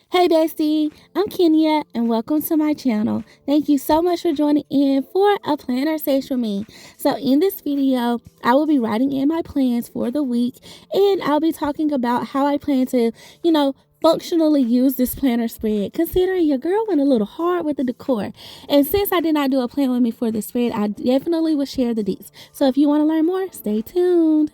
Hey Bestie, I'm Kenya and welcome to my channel. Thank you so much for joining in for a planner stage for me. So in this video, I will be writing in my plans for the week and I'll be talking about how I plan to, functionally use this planner spread, considering your girl went a little hard with the decor. And since I did not do a plan with me for this spread, I definitely will share the deets. So if you want to learn more, stay tuned.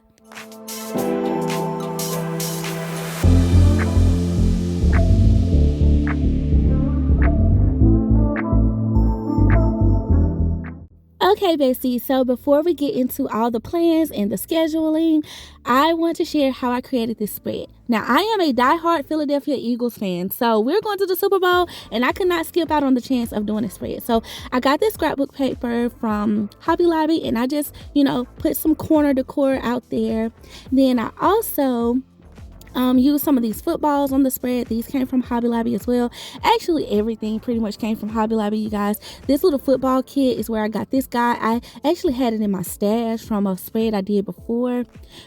Okay, Bestie, so before we get into all the plans and the scheduling, I want to share how I created this spread. Now, I am a diehard Philadelphia Eagles fan, so we're going to the Super Bowl, and I could not skip out on the chance of doing a spread. So I got this scrapbook paper from Hobby Lobby, and I just, put some corner decor out there. Then I also use some of these footballs on the spread. These came from Hobby Lobby as well. Actually, everything pretty much came from Hobby Lobby, you guys. This little football kit is where I got this guy. I actually had it in my stash from a spread I did before,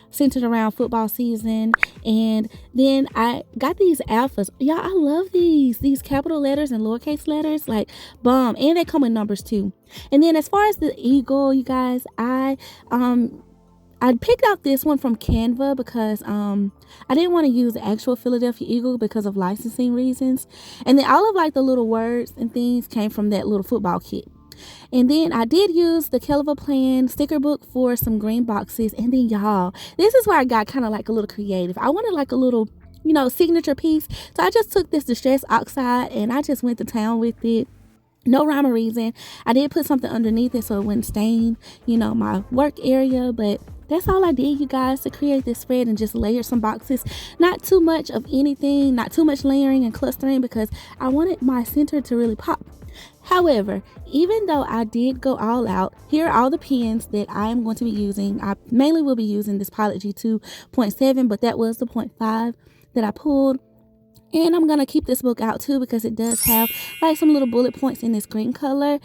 centered around football season. And then I got these alphas. Y'all, I love these capital letters and lowercase letters, like bomb. And they come in numbers too. And then as far as the eagle, you guys, I picked out this one from Canva because I didn't want to use the actual Philadelphia Eagle because of licensing reasons. And then all of like the little words and things came from that little football kit. And then I did use the KELL plan sticker book for some green boxes. And then y'all, this is where I got kind of like a little creative. I wanted like a little, signature piece. So I just took this distress oxide and I just went to town with it. No rhyme or reason. I did put something underneath it so it wouldn't stain, my work area. But that's all I did, you guys, to create this spread and just layer some boxes. Not too much of anything, not too much layering and clustering because I wanted my center to really pop. However, even though I did go all out, here are all the pens that I am going to be using. I mainly will be using this Pilot G2.7, but that was the 0.5 that I pulled. And I'm going to keep this book out too because it does have like some little bullet points in this green color.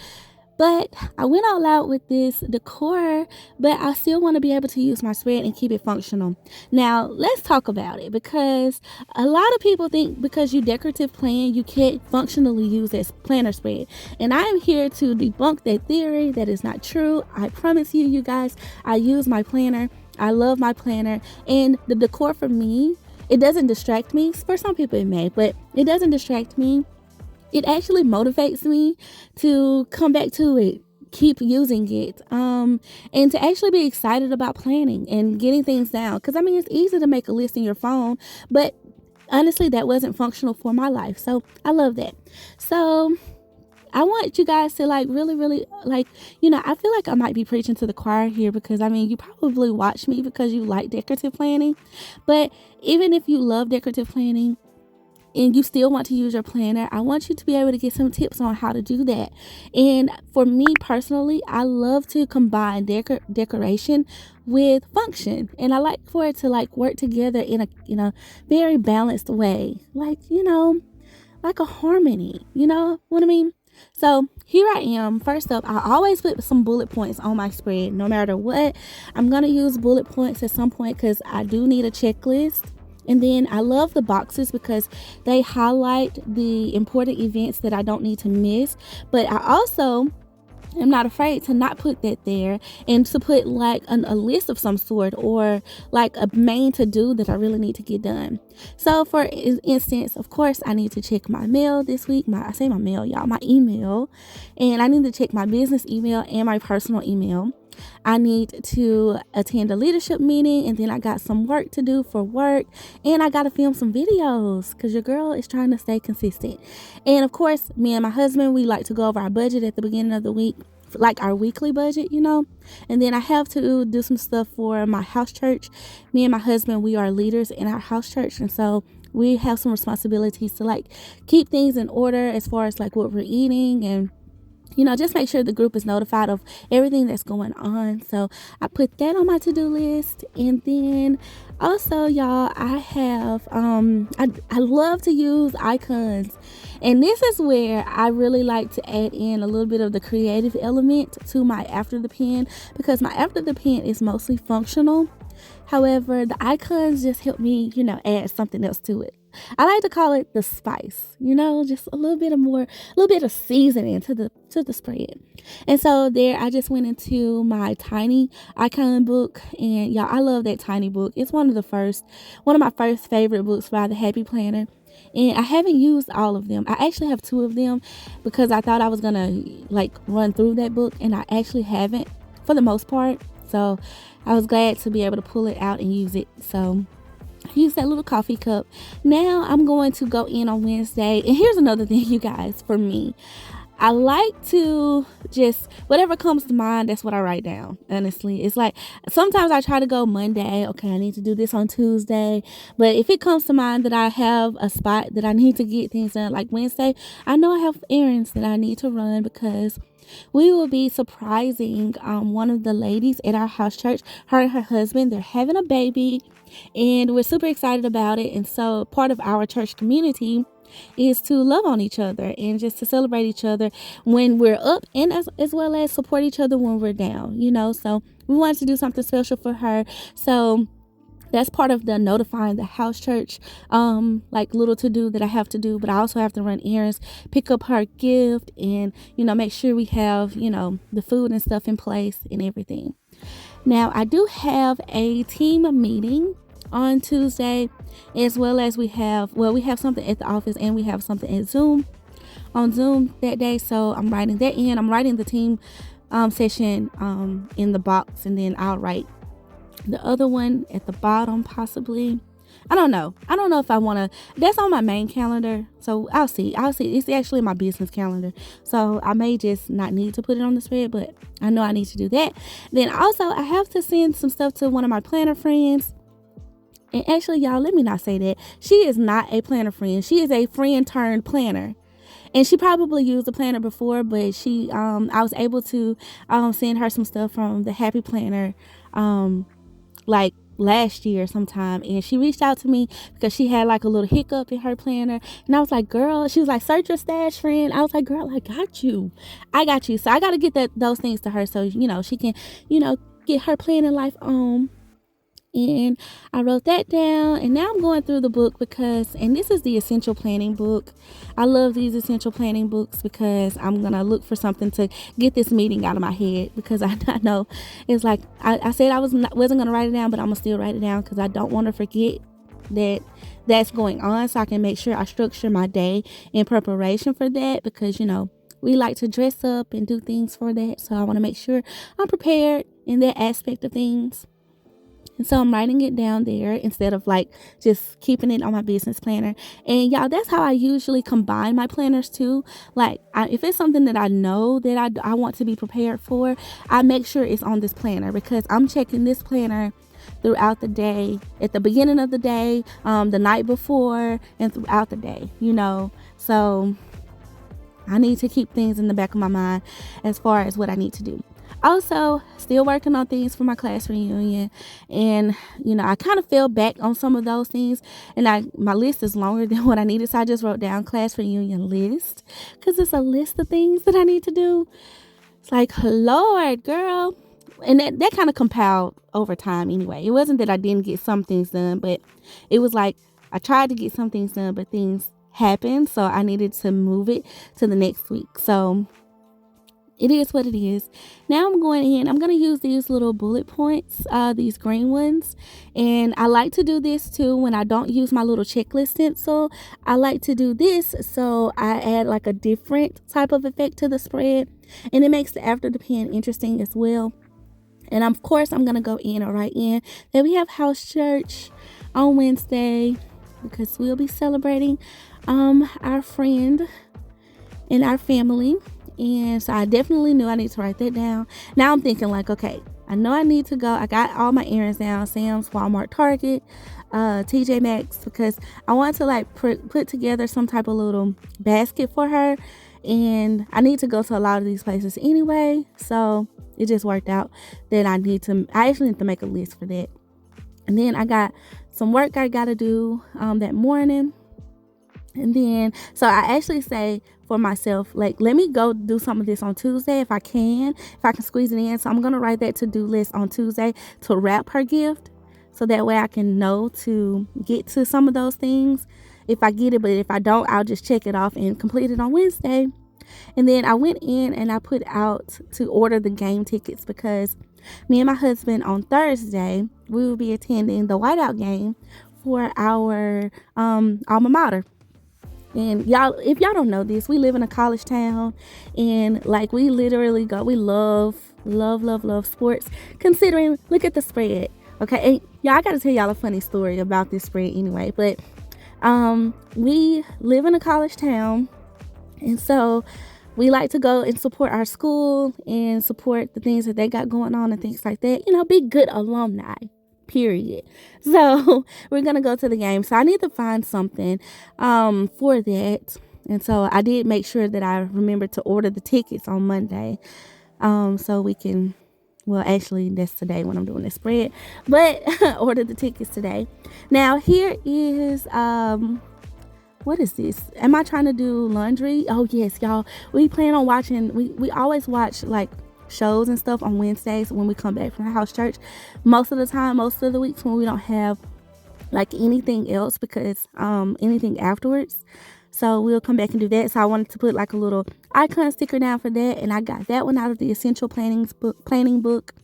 But I went all out with this decor, but I still want to be able to use my spread and keep it functional. Now, let's talk about it because a lot of people think because you decorative plan, you can't functionally use this planner spread. And I am here to debunk that theory. That is not true. I promise you, you guys, I use my planner. I love my planner. And the decor for me, it doesn't distract me. For some people it may, but it doesn't distract me. It actually motivates me to come back to it, keep using it, and to actually be excited about planning and getting things down. Because, it's easy to make a list in your phone, but honestly, that wasn't functional for my life. So I love that. So I want you guys to really, I feel like I might be preaching to the choir here because, you probably watch me because you like decorative planning. But even if you love decorative planning, and you still want to use your planner, I want you to be able to get some tips on how to do that. And for me personally, I love to combine decoration with function. And I like for it to work together in a very balanced way. Like a harmony. You know what I mean? So here I am. First up, I always put some bullet points on my spread. No matter what, I'm going to use bullet points at some point because I do need a checklist. And then I love the boxes because they highlight the important events that I don't need to miss. But I also am not afraid to not put that there and to put a list of some sort or like a main to-do that I really need to get done. So for instance, of course, I need to check my mail this week. I say my mail, y'all, my email. And I need to check my business email and my personal email. I need to attend a leadership meeting, and then I got some work to do for work, and I got to film some videos because your girl is trying to stay consistent. And of course, me and my husband, we like to go over our budget at the beginning of the week, like our weekly budget, and then I have to do some stuff for my house church. Me and my husband, we are leaders in our house church, and so we have some responsibilities to keep things in order as far as what we're eating and just make sure the group is notified of everything that's going on. So I put that on my to-do list. And then also, y'all, I have, I love to use icons. And this is where I really like to add in a little bit of the creative element to my after the pen because my after the pen is mostly functional. However, the icons just help me, add something else to it. I like to call it the spice, just a little bit of seasoning to the spread. And so there, I just went into my tiny icon book, and y'all, I love that tiny book. It's one of my first favorite books by the Happy Planner. And I haven't used all of them. I actually have 2 of them because I thought I was gonna like run through that book, and I actually haven't for the most part. So I was glad to be able to pull it out and use it. So I use that little coffee cup. Now I'm going to go in on Wednesday. And here's another thing, you guys, for me. I like to just, whatever comes to mind, that's what I write down. Honestly, it's like sometimes I try to go Monday. Okay, I need to do this on Tuesday. But if it comes to mind that I have a spot that I need to get things done, like Wednesday, I know I have errands that I need to run because we will be surprising one of the ladies at our house church. Her and her husband, they're having a baby, and we're super excited about it. And so part of our church community is to love on each other and just to celebrate each other when we're up, and as well as support each other when we're down, so we wanted to do something special for her. So that's part of the notifying the house church, like little to do that I have to do. But I also have to run errands, pick up her gift, and make sure we have the food and stuff in place and everything. Now I do have a team meeting on Tuesday, as well as we have something at the office, and we have something at on Zoom that day. So I'm writing that in. I'm writing the team session in the box, and then I'll write the other one at the bottom possibly. I don't know if I want to. That's on my main calendar, so I'll see. It's actually my business calendar, so I may just not need to put it on the spread, but I know I need to do that. Then also I have to send some stuff to one of my planner friends. And actually, y'all, let me not say that. She is not a planner friend. She is a friend turned planner. And she probably used a planner before, but I was able to send her some stuff from the Happy Planner like last year sometime. And she reached out to me because she had like a little hiccup in her planner. And I was like, girl, she was like, search your stash, friend. I was like, girl, I got you. So I got to get those things to her so, she can, get her planning life on. And I wrote that down, and now I'm going through the book and this is the essential planning book. I love these essential planning books because I'm going to look for something to get this meeting out of my head, because I know it's like, I said I wasn't going to write it down, but I'm going to still write it down because I don't want to forget that's going on, so I can make sure I structure my day in preparation for that, because, we like to dress up and do things for that. So I want to make sure I'm prepared in that aspect of things. And so I'm writing it down there instead of like just keeping it on my business planner. And y'all, that's how I usually combine my planners too. Like if it's something that I know that I want to be prepared for, I make sure it's on this planner, because I'm checking this planner throughout the day, at the beginning of the day, the night before, and throughout the day, So I need to keep things in the back of my mind as far as what I need to do. Also, still working on things for my class reunion, and I kind of fell back on some of those things, and my list is longer than what I needed, so I just wrote down class reunion list, because it's a list of things that I need to do. It's like, Lord, girl. And that kind of compiled over time anyway. It wasn't that I didn't get some things done, but it was like I tried to get some things done, but things happened, so I needed to move it to the next week. So it is what it is. Now I'm going to use these little bullet points, these green ones. And I like to do this too when I don't use my little checklist stencil. I like to do this so I add like a different type of effect to the spread. And it makes the after the pen interesting as well. And of course, I'm going to go in or write in that we have house church on Wednesday, because we'll be celebrating our friend and our family. And so I definitely knew I need to write that down. Now I'm thinking like, okay, I know I need to go. I got all my errands down: Sam's, Walmart, Target, TJ Maxx, because I want to like put together some type of little basket for her. And I need to go to a lot of these places anyway. So it just worked out that I actually need to make a list for that. And then I got some work I got to do that morning. And then, so I actually say for myself, like, let me go do some of this on Tuesday if I can squeeze it in. So I'm going to write that to-do list on Tuesday to wrap her gift. So that way I can know to get to some of those things if I get it, but if I don't, I'll just check it off and complete it on Wednesday. And then I went in and I put out to order the game tickets because me and my husband on Thursday, we will be attending the whiteout game for our alma mater. And y'all, if y'all don't know this, we live in a college town, and like we literally go, we love sports. Considering, look at the spread. Okay, and y'all, I gotta tell y'all a funny story about this spread anyway. But we live in a college town, and so we like to go and support our school and support the things that they got going on and things like that. You know, be good alumni. Period. So we're gonna go to the game. So I need to find something for that. And so I did make sure that I remembered to order the tickets on Monday. So we can, well, actually that's today when I'm doing this spread, but order the tickets today. Now here is what is this? Am I trying to do laundry? Oh yes, y'all. We plan on watching, we always watch like shows and stuff on Wednesdays when we come back from the house church. Most of the time, most of the weeks when we don't have like anything else, because anything afterwards. So we'll come back and do that. So I wanted to put like a little icon sticker down for that, and I got that one out of the essential planning book.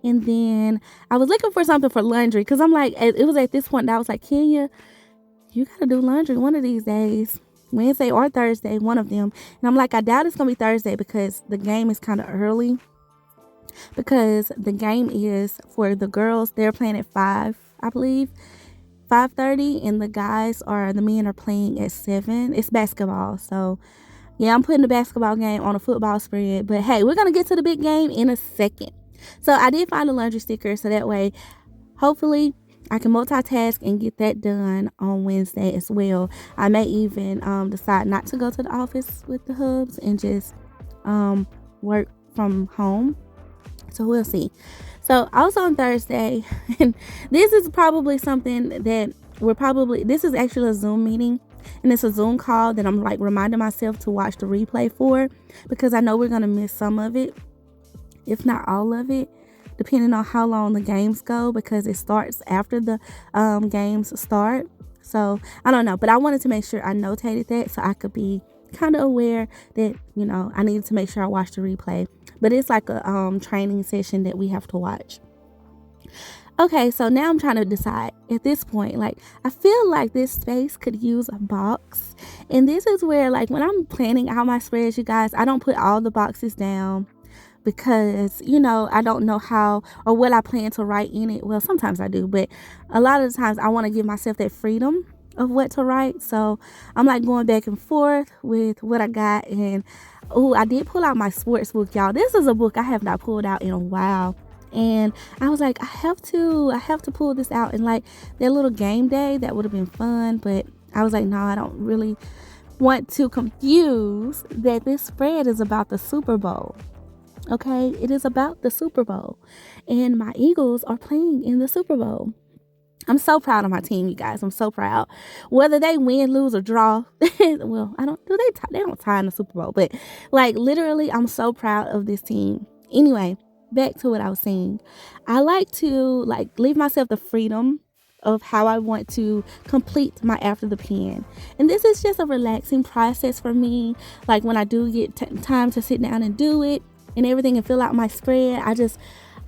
And then I was looking for something for laundry because I'm like, it was at this point that I was like, Kenya, you gotta do laundry one of these days. Wednesday or Thursday, one of them. And I'm like, I doubt it's gonna be Thursday because the game is kind of early, because the game is for the girls, they're playing at 5, I believe, 5:30, and the men are playing at 7. It's basketball. So yeah, I'm putting the basketball game on a football spread, but hey, we're gonna get to the big game in a second. So I did find a laundry sticker, so that way hopefully I can multitask and get that done on Wednesday as well. I may even decide not to go to the office with the hubs and just work from home. So we'll see. So also on Thursday, and this is probably something that this is actually a Zoom meeting, and it's a Zoom call that I'm like reminding myself to watch the replay for, because I know we're going to miss some of it, if not all of it, depending on how long the games go, because it starts after the games start. So I don't know, but I wanted to make sure I notated that so I could be kind of aware that, you know, I needed to make sure I watched the replay. But it's like a training session that we have to watch. Okay, so now I'm trying to decide at this point, like, I feel like this space could use a box. And this is where, like, when I'm planning out my spreads, you guys, I don't put all the boxes down, because, you know, I don't know how or what I plan to write in it. Well, sometimes I do, but a lot of the times I want to give myself that freedom of what to write. So I'm like going back and forth with what I got. And I did pull out my sports book, y'all. This is a book I have not pulled out in a while. And I was like, I have to pull this out. And like that little game day, that would have been fun. But I was like, no, I don't really want to confuse that this spread is about the Super Bowl. Okay, it is about the Super Bowl, and my Eagles are playing in the Super Bowl. I'm so proud of my team, you guys. I'm so proud. Whether they win, lose, or draw, well, they don't tie in the Super Bowl, but like literally, I'm so proud of this team. Anyway, back to what I was saying. I like to like leave myself the freedom of how I want to complete my after the pen. And this is just a relaxing process for me. Like when I do get time to sit down and do it and everything and fill out my spread,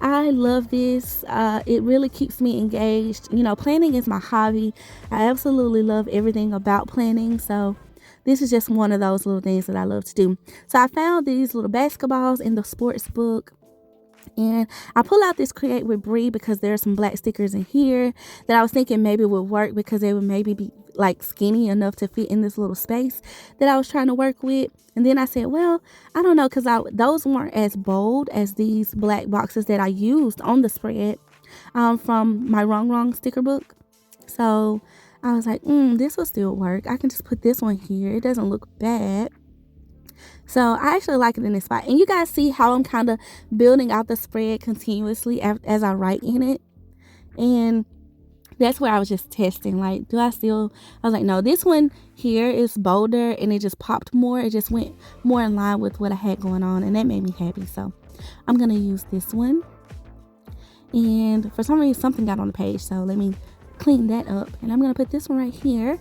I love this. It really keeps me engaged. You know, planning is my hobby. I absolutely love everything about planning. So this is just one of those little things that I love to do. So I found these little basketballs in the sports book. And I pull out this Create with Bree because there are some black stickers in here that I was thinking maybe would work because they would maybe be like skinny enough to fit in this little space that I was trying to work with. And then I said, well, I don't know, because those weren't as bold as these black boxes that I used on the spread from my RONGRONG sticker book. So I was like, this will still work. I can just put this one here. It doesn't look bad. So I actually like it in this spot. And you guys see how I'm kind of building out the spread continuously as I write in it. And that's where I was just testing. Like, I was like, no, this one here is bolder and it just popped more. It just went more in line with what I had going on. And that made me happy. So I'm going to use this one. And for some reason, something got on the page. So let me clean that up. And I'm going to put this one right here.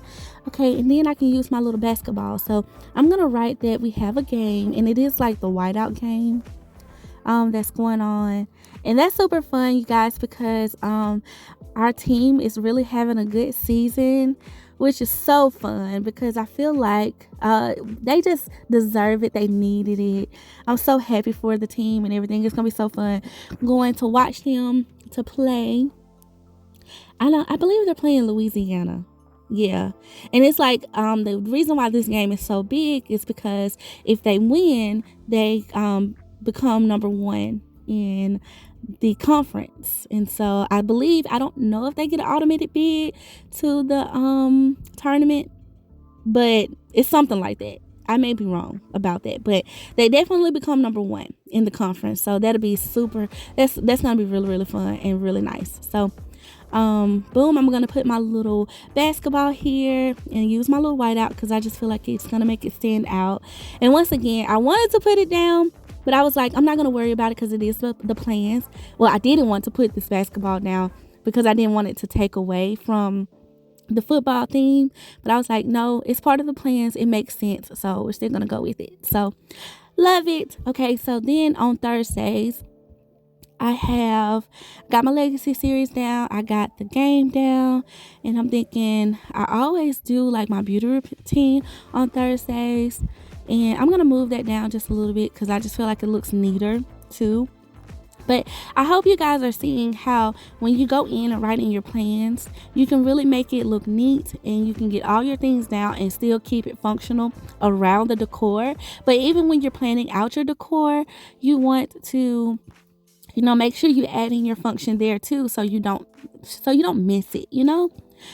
Okay, and then I can use my little basketball. So I'm going to write that we have a game, and it is like the whiteout game that's going on. And that's super fun, you guys, because our team is really having a good season, which is so fun because I feel like they just deserve it. They needed it. I'm so happy for the team and everything. It's going to be so fun going to watch them to play. I believe they're playing Louisiana. Yeah. And it's like the reason why this game is so big is because if they win, they become number 1 in the conference. And so I don't know if they get an automated bid to the tournament, but it's something like that. I may be wrong about that, but they definitely become number 1 in the conference. So that'll be super. That's gonna be really, really fun and really nice. So boom, I'm gonna put my little basketball here and use my little whiteout because I just feel like it's gonna make it stand out. And once again, I wanted to put it down, but I was like, I'm not gonna worry about it because it is the plans. Well, I didn't want to put this basketball down because I didn't want it to take away from the football theme, but I was like, no, it's part of the plans. It makes sense, so we're still gonna go with it. So love it. Okay, so then on Thursdays, I have got my legacy series down. I got the game down, and I'm thinking I always do like my beauty routine on Thursdays, and I'm gonna move that down just a little bit because I just feel like it looks neater too. But I hope you guys are seeing how when you go in and write in your plans, you can really make it look neat and you can get all your things down and still keep it functional around the decor. But even when you're planning out your decor, you want to, make sure you add in your function there too, so you don't miss it,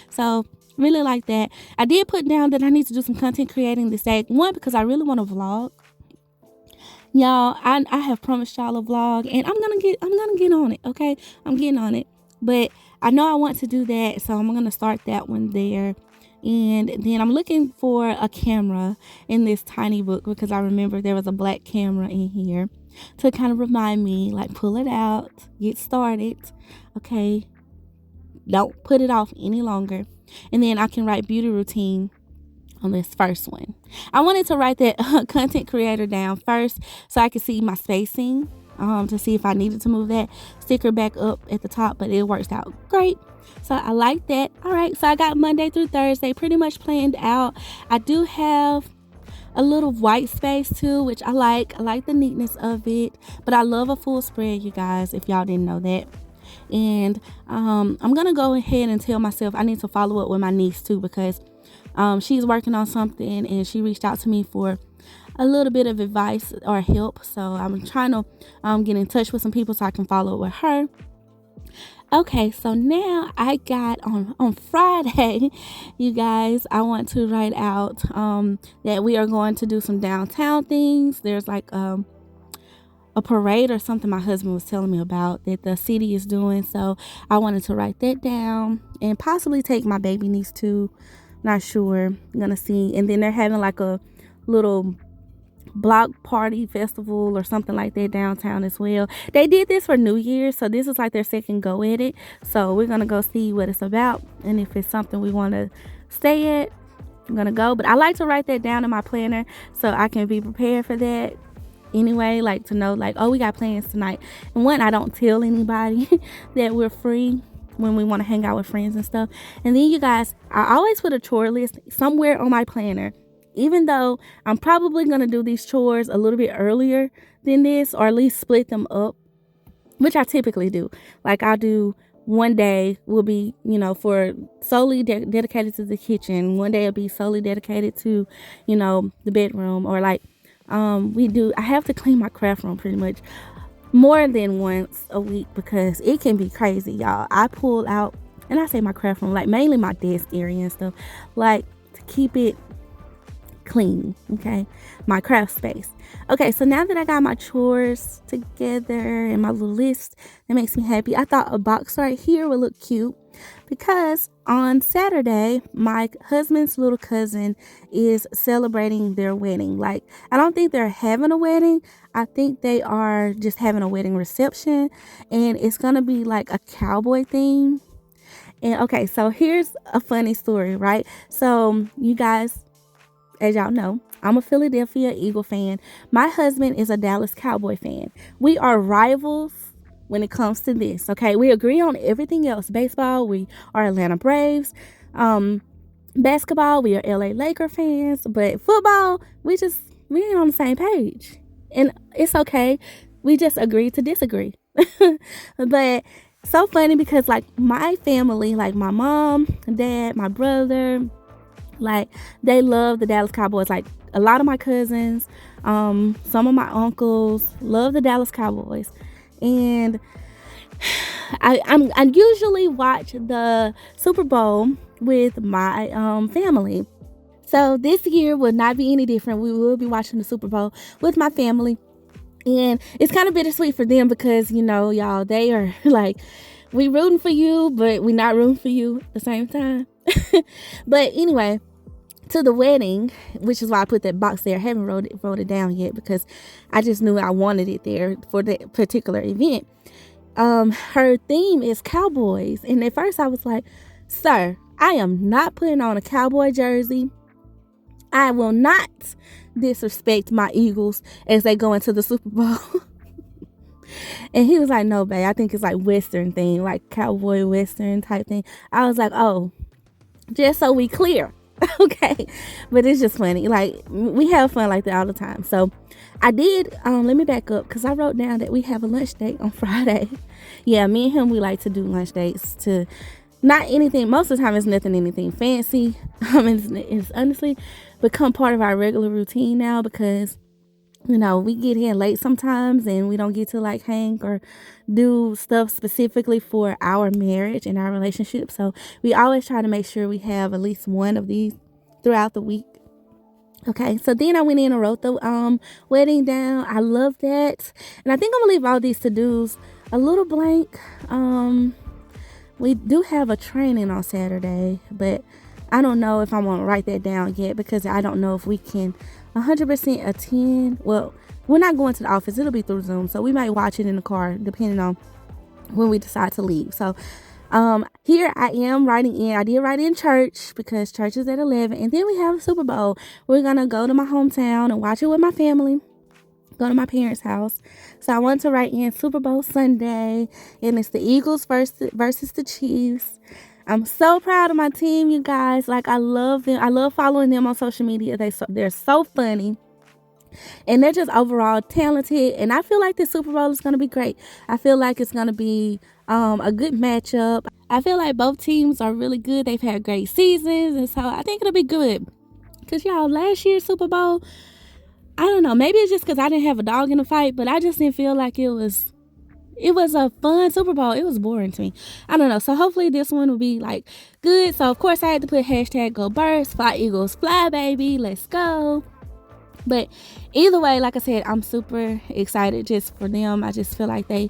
So really like that. I did put down that I need to do some content creating this day. One, because I really want to vlog. Y'all, I have promised y'all a vlog, and I'm gonna get on it. Okay, I'm getting on it, but I know I want to do that, so I'm gonna start that one there. And then I'm looking for a camera in this tiny book because I remember there was a black camera in here to kind of remind me, like, pull it out, get started. Okay, don't put it off any longer. And then I can write beauty routine on this first one. I wanted to write that content creator down first so I could see my spacing to see if I needed to move that sticker back up at the top, but it works out great. So I like that. All right, so I got Monday through Thursday pretty much planned out. I do have a little white space too, which I like. I like the neatness of it, but I love a full spread, you guys, if y'all didn't know that. And I'm gonna go ahead and tell myself I need to follow up with my niece too, because she's working on something and she reached out to me for a little bit of advice or help. So I'm trying to get in touch with some people so I can follow up with her. Okay, so now I got on Friday, you guys, I want to write out that we are going to do some downtown things. There's like a parade or something my husband was telling me about that the city is doing. So I wanted to write that down and possibly take my baby niece too. Not sure. I'm gonna see. And then they're having like a little block party festival or something like that downtown as well. They did this for New Year's, so this is like their second go at it. So we're gonna go see what it's about, and if it's something we want to stay at, I'm gonna go. But I like to write that down in my planner so I can be prepared for that anyway, like to know like, oh, we got plans tonight. And one, I don't tell anybody that we're free when we want to hang out with friends and stuff. And then you guys, I always put a chore list somewhere on my planner, even though I'm probably going to do these chores a little bit earlier than this, or at least split them up, which I typically do. Like I'll do one day will be, for solely dedicated to the kitchen. One day will be solely dedicated to, the bedroom, or like I have to clean my craft room pretty much more than once a week because it can be crazy, y'all. I pull out, and I say my craft room, like mainly my desk area and stuff, like to keep it clean, okay? My craft space. Okay, so now that I got my chores together and my little list, that makes me happy. I thought a box right here would look cute because on Saturday, my husband's little cousin is celebrating their wedding. Like, I don't think they're having a wedding. I think they are just having a wedding reception, and it's gonna be like a cowboy theme. And okay, so here's a funny story, right? So you guys, as y'all know, I'm a Philadelphia Eagle fan. My husband is a Dallas Cowboy fan. We are rivals when it comes to this. Okay, we agree on everything else. Baseball, we are Atlanta Braves. Basketball, we are LA Laker fans. But football, we ain't on the same page, and it's okay. We just agree to disagree. But so funny because like my family, like my mom, dad, my brother, like they love the Dallas Cowboys. Like a lot of my cousins, some of my uncles love the Dallas Cowboys, and I usually watch the Super Bowl with my family. So this year will not be any different. We will be watching the Super Bowl with my family. And it's kind of bittersweet for them because, you know, y'all, they are like, we rooting for you, but we not rooting for you at the same time. But anyway, to the wedding, which is why I put that box there. I haven't wrote it down yet because I just knew I wanted it there for that particular event. Her theme is cowboys. And at first I was like, sir, I am not putting on a cowboy jersey. I will not disrespect my Eagles as they go into the Super Bowl. And he was like, no, babe, I think it's like Western thing, like cowboy Western type thing. I was like, oh, just so we clear. Okay. But it's just funny. Like, we have fun like that all the time. So I did, let me back up because I wrote down that we have a lunch date on Friday. Yeah, me and him, we like to do lunch dates to not anything. Most of the time it's nothing anything fancy. It's honestly become part of our regular routine now because, you know, we get here late sometimes and we don't get to like hang or do stuff specifically for our marriage and our relationship. So we always try to make sure we have at least one of these throughout the week. Okay, so then I went in and wrote the wedding down. I love that. And I think I'm gonna leave all these to-dos a little blank. We do have a training on Saturday, but I don't know if I want to write that down yet because I don't know if we can 100% attend. Well, we're not going to the office. It'll be through Zoom. So we might watch it in the car depending on when we decide to leave. So here I am writing in. I did write in church because church is at 11. And then we have a Super Bowl. We're going to go to my hometown and watch it with my family. Go to my parents' house. So I want to write in Super Bowl Sunday. And it's the Eagles versus the Chiefs. I'm so proud of my team, you guys. Like, I love them. I love following them on social media. They're so funny. And they're just overall talented. And I feel like the Super Bowl is going to be great. I feel like it's going to be a good matchup. I feel like both teams are really good. They've had great seasons. And so I think it'll be good. Because, y'all, last year's Super Bowl, I don't know. Maybe it's just because I didn't have a dog in the fight. But I just didn't feel like it was a fun Super Bowl. It was boring to me. I don't know. So hopefully this one will be like good. So of course I had to put hashtag go Birds, fly Eagles fly, baby. Let's go. But either way, like I said, I'm super excited just for them. I just feel like they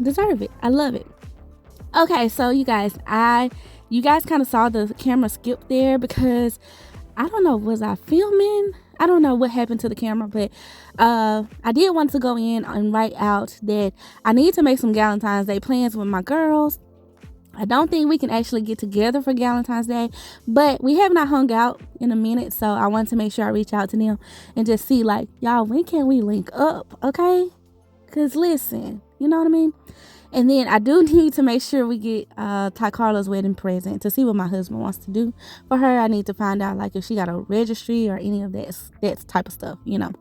deserve it. I love it. Okay, so you guys kind of saw the camera skip there because I don't know, was I filming? I don't know what happened to the camera, but I did want to go in and write out that I need to make some Valentine's Day plans with my girls. I don't think we can actually get together for Valentine's Day, but we have not hung out in a minute, so I want to make sure I reach out to them and just see, like, y'all, when can we link up, okay? Because listen, you know what I mean? And then I do need to make sure we get Ty Carla's wedding present to see what my husband wants to do for her. I need to find out, like, if she got a registry or any of that type of stuff, you know.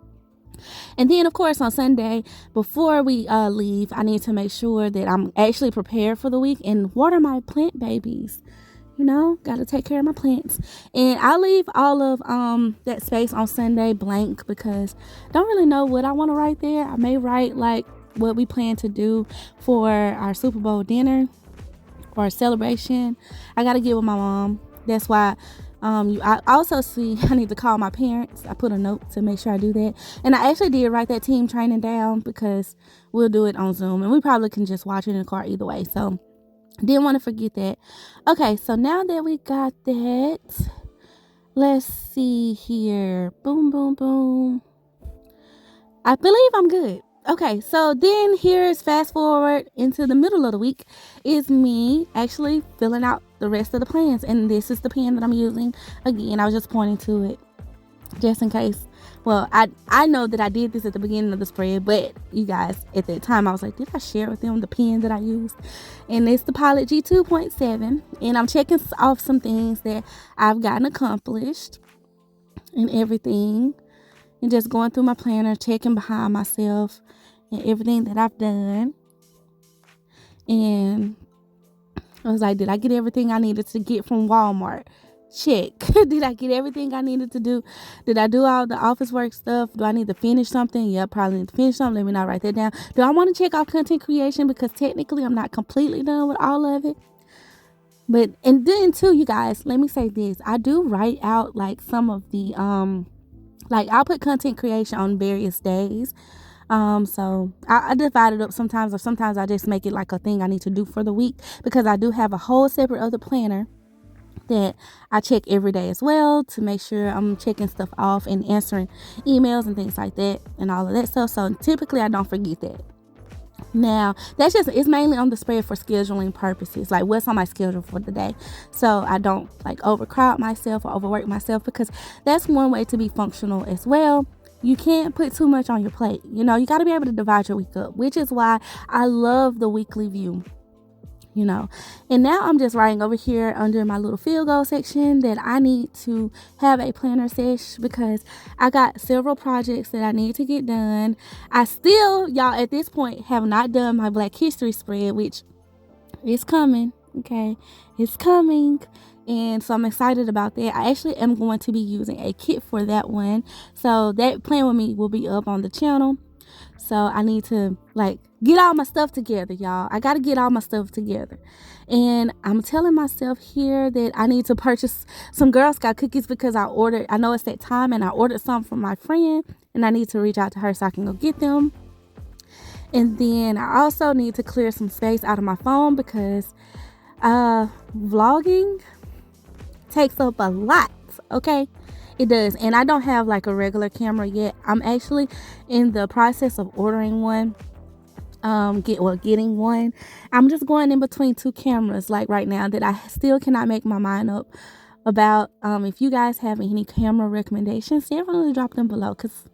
And then, of course, on Sunday, before we leave, I need to make sure that I'm actually prepared for the week and water my plant babies. You know, got to take care of my plants. And I'll leave all of that space on Sunday blank because I don't really know what I want to write there. I may write, like, what we plan to do for our Super Bowl dinner or celebration. I got to get with my mom. That's why I also see I need to call my parents. I put a note to make sure I do that. And I actually did write that team training down because we'll do it on Zoom. And we probably can just watch it in the car either way. So didn't want to forget that. Okay, so now that we got that, let's see here. Boom, boom, boom. I believe I'm good. Okay, so then here's fast forward into the middle of the week is me actually filling out the rest of the plans. And this is the pen that I'm using. Again, I was just pointing to it just in case. Well, I know that I did this at the beginning of the spread, but you guys, at that time, I was like, did I share with them the pen that I used? And it's the Pilot G2.7. And I'm checking off some things that I've gotten accomplished and everything. And just going through my planner, checking behind myself and everything that I've done. And I was like, did I get everything I needed to get from Walmart? Check. Did I get everything I needed to do? Did I do all the office work stuff? Do I need to finish something? Yeah, probably need to finish something. Let me not write that down. Do I want to check off content creation? Because technically I'm not completely done with all of it. But, and then too, you guys, let me say this. I do write out like some of the, like I'll put content creation on various days. So I divide it up sometimes, or sometimes I just make it like a thing I need to do for the week, because I do have a whole separate other planner that I check every day as well to make sure I'm checking stuff off and answering emails and things like that and all of that stuff. So typically I don't forget that. Now that's just, it's mainly on the spread for scheduling purposes, like what's on my schedule for the day, so I don't like overcrowd myself or overwork myself, because that's one way to be functional as well. You can't put too much on your plate. You know, you got to be able to divide your week up, which is why I love the weekly view. You know, and now I'm just writing over here under my little field goal section that I need to have a planner sesh, because I got several projects that I need to get done. I still, y'all, at this point have not done my Black History spread, which is coming. Okay, it's coming. And so I'm excited about that. I actually am going to be using a kit for that one. So that plan with me will be up on the channel. So I need to like get all my stuff together, y'all. I got to get all my stuff together. And I'm telling myself here that I need to purchase some Girl Scout cookies, because I know it's that time, and I ordered some from my friend, and I need to reach out to her so I can go get them. And then I also need to clear some space out of my phone, because vlogging takes up a lot, okay? It does. And I don't have like a regular camera yet. I'm actually in the process of ordering one, getting one. I'm just going in between two cameras like right now that I still cannot make my mind up about. If you guys have any camera recommendations, definitely drop them below, because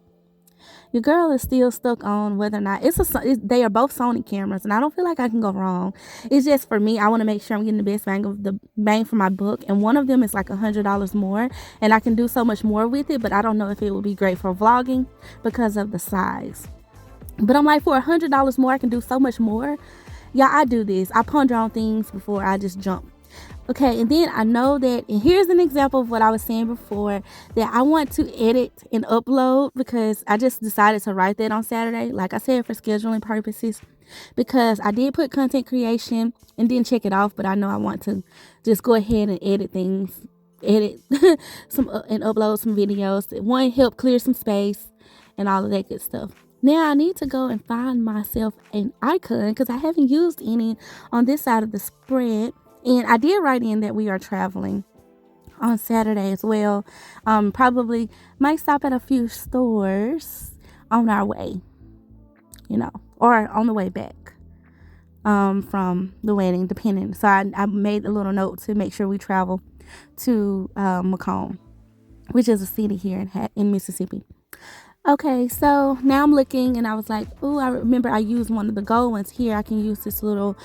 your girl is still stuck on whether or not they are both Sony cameras, and I don't feel like I can go wrong. It's just, for me, I want to make sure I'm getting the best bang for my buck, and one of them is like $100 more, and I can do so much more with it, but I don't know if it would be great for vlogging because of the size. But I'm like, for $100 more, I can do so much more. Yeah, I do this. I ponder on things before I just jump. Okay, and then I know that, and here's an example of what I was saying before, that I want to edit and upload, because I just decided to write that on Saturday, like I said, for scheduling purposes, because I did put content creation and didn't check it off, but I know I want to just go ahead and edit some and upload some videos. One, help clear some space and all of that good stuff. Now I need to go and find myself an icon, because I haven't used any on this side of the spread. And I did write in that we are traveling on Saturday as well. Probably might stop at a few stores on our way, you know, or on the way back from the wedding, depending. So I made a little note to make sure we travel to Macomb, which is a city here in Mississippi. Okay, so now I'm looking, and I was like, oh, I remember I used one of the gold ones here. I can use this little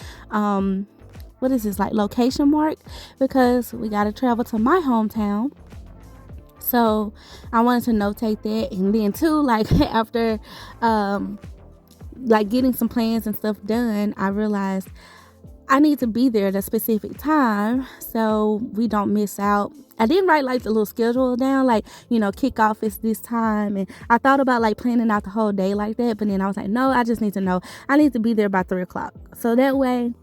what is this, like location mark, because we got to travel to my hometown. So I wanted to notate that. And then too, like after like getting some plans and stuff done, I realized I need to be there at a specific time so we don't miss out. I didn't write like the little schedule down, like, you know, kickoff is this time, and I thought about like planning out the whole day like that, but then I was like, no, I just need to know I need to be there by 3:00, so that way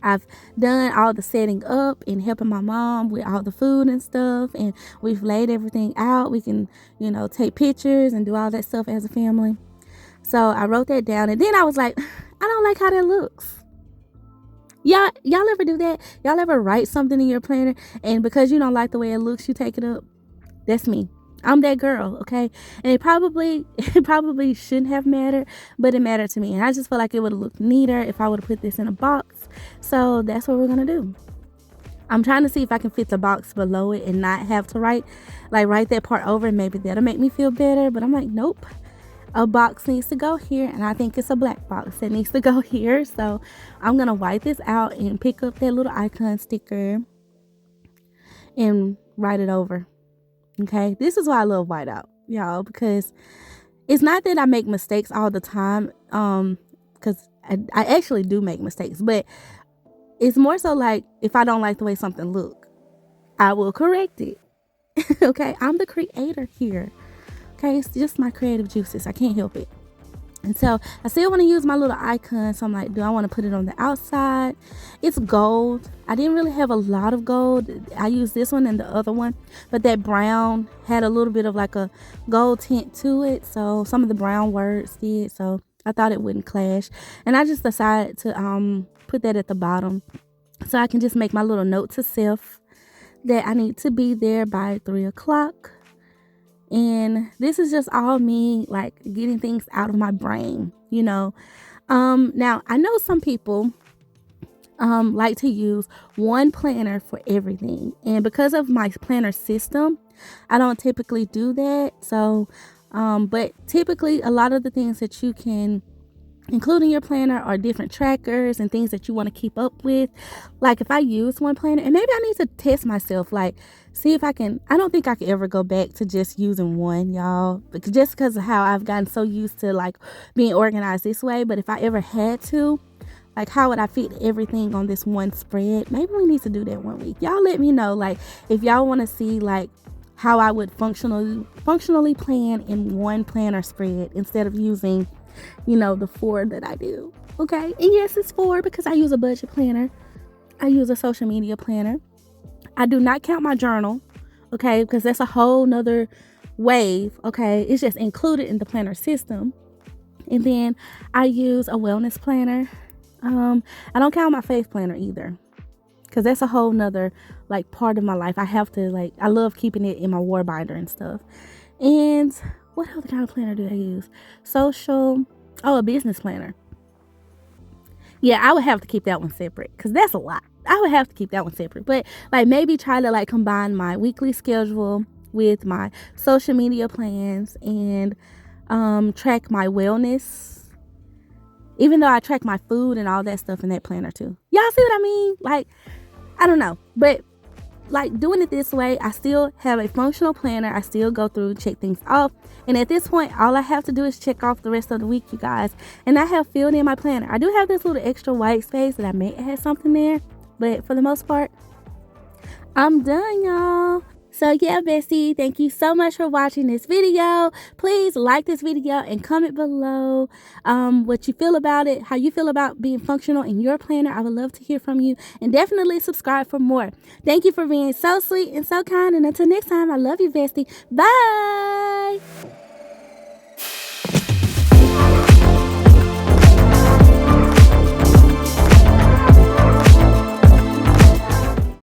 I've done all the setting up and helping my mom with all the food and stuff, and we've laid everything out. We can, you know, take pictures and do all that stuff as a family. So I wrote that down, and then I was like, I don't like how that looks. Y'all ever do that? Y'all ever write something in your planner, and because you don't like the way it looks, you take it up? That's me. I'm that girl, okay? And it probably shouldn't have mattered, but it mattered to me. And I just feel like it would have looked neater if I would have put this in a box. So that's what we're gonna do. I'm trying to see if I can fit the box below it and not have to write that part over, and maybe that'll make me feel better. But I'm like, nope. A box needs to go here, and I think it's a black box that needs to go here. So I'm gonna white this out and pick up that little icon sticker and write it over. Okay, this is why I love whiteout, y'all, because it's not that I make mistakes all the time, because I actually do make mistakes, but it's more so like if I don't like the way something look, I will correct it. Okay, I'm the creator here. Okay, it's just my creative juices. I can't help it. And so I still want to use my little icon. So I'm like, do I want to put it on the outside? It's gold. I didn't really have a lot of gold. I used this one and the other one, but that brown had a little bit of like a gold tint to it. So some of the brown words did. So I thought it wouldn't clash. And I just decided to put that at the bottom so I can just make my little note to self that I need to be there by 3 o'clock. And this is just all me, like, getting things out of my brain, you know. Now, I know some people like to use one planner for everything. And because of my planner system, I don't typically do that. So, but typically a lot of the things that you can including your planner are different trackers and things that you want to keep up with. Like if I use one planner, and maybe I need to test myself, like see if I don't think I could ever go back to just using one, y'all, because of how I've gotten so used to like being organized this way. But if I ever had to, like, how would I fit everything on this one spread? Maybe we need to do that one week. Y'all let me know, like, if y'all want to see like how I would functionally plan in one planner spread instead of using, you know, the 4 that I do. Okay, and yes, it's 4 because I use a budget planner, I use a social media planner, I do not count my journal, okay, because that's a whole nother wave. Okay, it's just included in the planner system. And then I use a wellness planner. I don't count my faith planner either, because that's a whole nother like part of my life. I have to, like, I love keeping it in my war binder and stuff. And what other kind of planner do I use? A business planner. Yeah, I would have to keep that one separate because that's a lot. I would have to keep that one separate. But like maybe try to like combine my weekly schedule with my social media plans and track my wellness. Even though I track my food and all that stuff in that planner too. Y'all see what I mean? Like, I don't know. But like doing it this way, I still have a functional planner. I still go through, check things off. And at this point, all I have to do is check off the rest of the week, you guys. And I have filled in my planner. I do have this little extra white space that I may add something there. But for the most part, I'm done, y'all. So yeah, Bestie, thank you so much for watching this video. Please like this video and comment below what you feel about it, how you feel about being functional in your planner. I would love to hear from you, and definitely subscribe for more. Thank you for being so sweet and so kind, and until next time, I love you, Bestie. Bye.